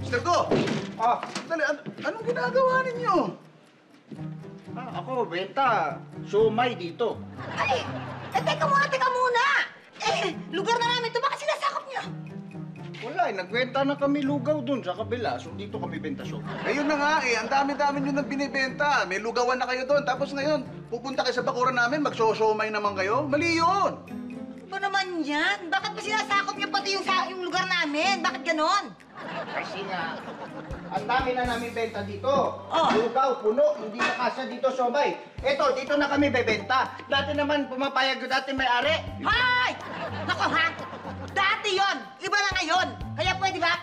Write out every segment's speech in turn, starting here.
Mr. Go! Dali, anong ginagawa ninyo? Ako, benta. Siomay dito. Ay! Teka muna! Lugar na namin ito, bakit sinasakop niyo? Wala nagbenta na kami lugaw dun sa kabila. So dito kami benta siomay. Ayun na nga ang dami-dami nyo nang binibenta. May lugawan na kayo doon. Tapos ngayon, pupunta kayo sa bakuran namin, mag-siomay naman kayo. Mali yun! Ano naman yan? Bakit ba sinasakop niyo pati yung lugar namin? Bakit ganon? Kasi nga, ang dami na namin benta dito. Oh. Lugaw, puno, hindi na kasya dito siomay. Eto, dito na kami bebenta. Dati naman pumapayag yung dati may-ari. Hay! Nako ha! Dati yon, iba na ngayon. Kaya pwede ba?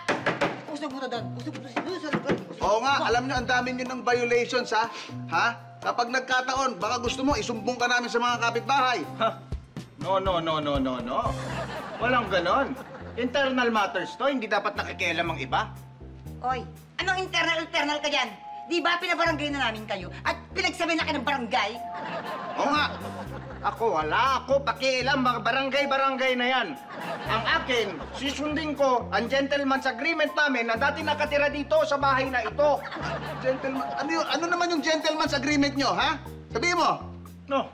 Usog mo na doon. Usog mo doon sa lugar. Oo nga, alam nyo, ang dami nyo ng violations, ha? Ha? Kapag nagkataon, baka gusto mo, isumbong ka namin sa mga kapitbahay. No. Walang ganon. Internal matters to, hindi dapat nakikialam ang iba. Oy, anong internal ka dyan? Di ba pinabarangay na namin kayo at pinagsabi na kayo ng barangay? Oo nga. Wala ako pakialam, mga barangay na yan. Ang akin, susundin ko ang gentleman's agreement namin na dati nakatira dito sa bahay na ito. Gentleman, ano naman yung gentleman's agreement nyo, ha? Sabihin mo. No,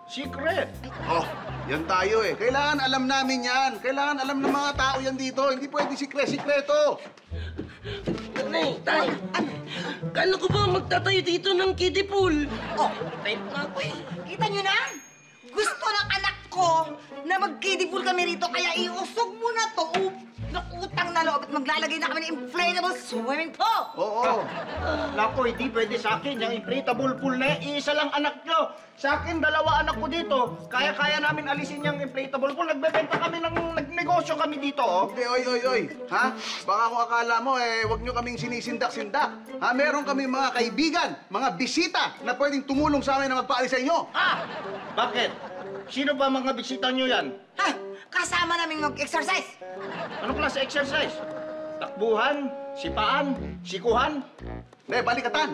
secret. Oh, yan tayo eh. Kailangan alam namin yan. Kailangan alam ng mga tao yan dito. Hindi pwede sikreto. Nay, tay, kano ko ba magtatayo dito ng kiddie pool? Oh, tayo na ako eh. Kita nyo na? Gusto ng anak ko na mag-kiddie pool kami rito, kaya iusog mo na to. Utang na loob at maglalagay na kami ng inflatable swimming pool. Oo. Naku, hindi pwede sa akin. Yung inflatable pool na yan, isa lang anak nyo. Sa akin, 2 anak ko dito. Kaya namin alisin yung inflatable pool. Nagbebenta kami nagnegosyo kami dito, oh. Hindi, oy. Ha? Baka kung akala mo, wag nyo kaming sinisindak-sindak. Ha? Meron kami mga kaibigan, mga bisita na pwedeng tumulong sa amin na magpaalis sa inyo. Bakit? Sino ba mga bisita nyo yan? Ha? Kasama namin mag-exercise. Anong klase exercise? Takbuhan? Sipaan? Sikuhan? Hindi, balikatan.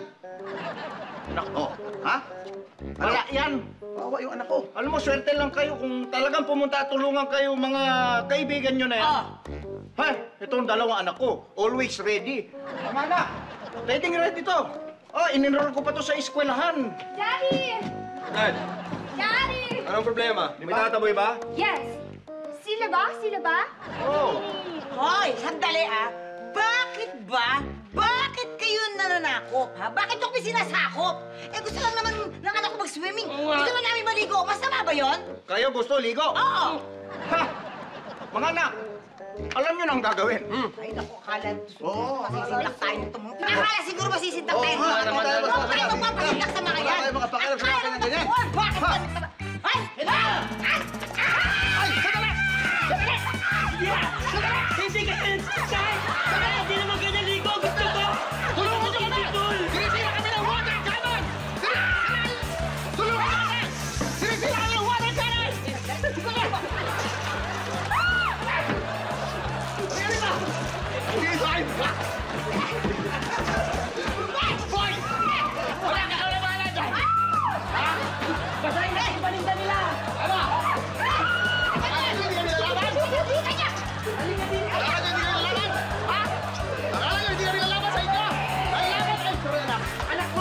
Nako. Ha? Wala yan. Bawa yung anak ko. Alam mo, swerte lang kayo kung talagang pumunta at tulungan kayo mga kaibigan nyo na yan. Hay, itong 2 anak ko. Always ready. Mga anak, ready to. In-enroll ko pa to sa eskwelahan. Daddy! Dad, Daddy! anong problema? May tataboy ba? Yes! Sila ba? Oh. Hoy, sandali Bakit kayo nananakop, ha? Bakit yung sinasakop? Gusto lang naman ng anak ko mag-swimming. Gusto lang namin maligo. Masama ba yun? Kayo gusto ligo? Oo! Ha! Mga anak, alam nyo na ang gagawin. Ay, naku, akala Oo, masisindak tayo nito. Akala siguro masisindak tayo. Oo, Huwag naman tayo tayo masisindak. magpapasindak sa mga yan. Wala tayo makapakialam sa mga Akala ganyan. naman, bakit? Ay!